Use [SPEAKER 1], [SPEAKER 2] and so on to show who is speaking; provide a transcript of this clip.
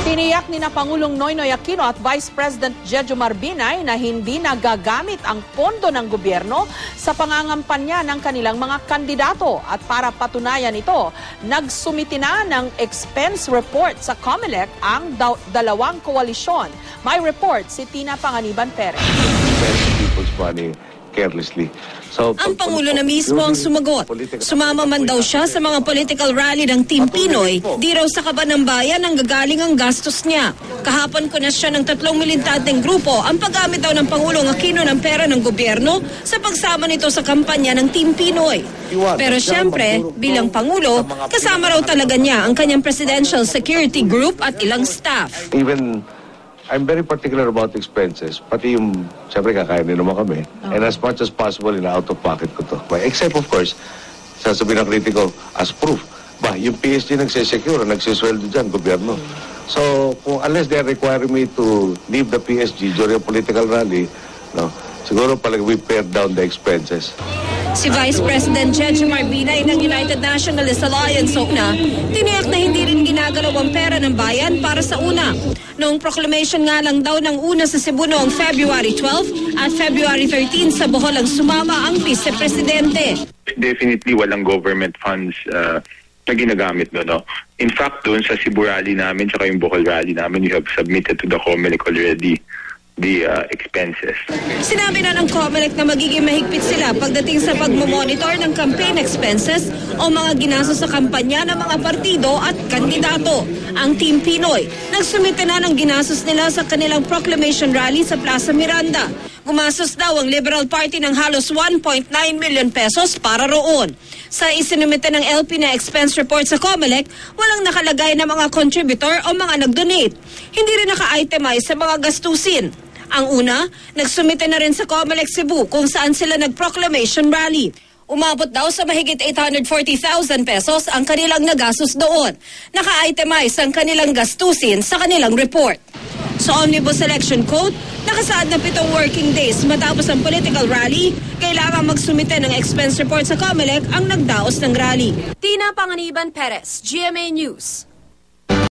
[SPEAKER 1] Tiniyak ni na Pangulong Noynoy Aquino at Vice President Jejomar Binay na hindi nagagamit ang pondo ng gobyerno sa pangangampanya ng kanilang mga kandidato. At para patunayan ito, nagsumiti na ng expense report sa COMELEC ang dalawang koalisyon. May report si Tina Panganiban Perez.
[SPEAKER 2] People's money carelessly. So,
[SPEAKER 3] ang Pangulo na mismo ang sumagot. Sumama man daw siya sa mga political rally ng Team Pinoy, di raw sa kaban ng bayan ang gagaling ang gastos niya. Kahapon ko na siya ng 3 militanteng grupo ang paggamit daw ng Pangulong Aquino ng pera ng gobyerno sa pagsama nito sa kampanya ng Team Pinoy. Pero siyempre, bilang Pangulo, kasama raw talaga niya ang kanyang Presidential Security Group at ilang staff.
[SPEAKER 2] Even I'm very particular about expenses. Pati yung, siyempre kakain din naman kami. And as much as possible, out of pocket ko to. Except of course, sasabihin ng kritiko, as proof. Yung PSG nagsisecure, nagsisweldo dyan, gobyerno. So, unless they require me to leave the PSG during a political rally, siguro pala we pare down the expenses.
[SPEAKER 3] Si Vice President Jejomar Binay ng United Nationalist Alliance una, tiniyak na hindi rin ginagalaw ang pera ng bayan para sa una. Noong proclamation nga lang daw ng una sa Cebu noong February 12 at February 13 sa Bohol ang sumama ang Vice-Presidente.
[SPEAKER 4] Definitely walang government funds na ginagamit no. In fact, doon sa Cebu rally namin tsaka yung Bohol rally namin, we have submitted to the COMELEC already the expenses.
[SPEAKER 3] Sinabi na ng COMELEC na magiging mahigpit sila pagdating sa pagmomonitor ng campaign expenses o mga ginastos sa kampanya ng mga partido at kandidato. Ang Team Pinoy, nagsumite na ng ginastos nila sa kanilang proclamation rally sa Plaza Miranda. Gumastos daw ang Liberal Party ng halos 1.9 million pesos para roon. Sa isinumite ng LP na expense report sa COMELEC, walang nakalagay na mga contributor o mga nag-donate. Hindi rin naka-itemize sa mga gastusin. Ang una, nagsumite na rin sa COMELEC Cebu kung saan sila nag-proclamation rally. Umabot daw sa mahigit 840,000 pesos ang kanilang nagastos doon. Naka-itemize ang kanilang gastusin sa kanilang report. Sa Omnibus Election Code, nakasaad na 7 working days matapos ang political rally, kailangan magsumite ng expense report sa COMELEC ang nagdaos ng rally.
[SPEAKER 5] Tina Panganiban Perez, GMA News.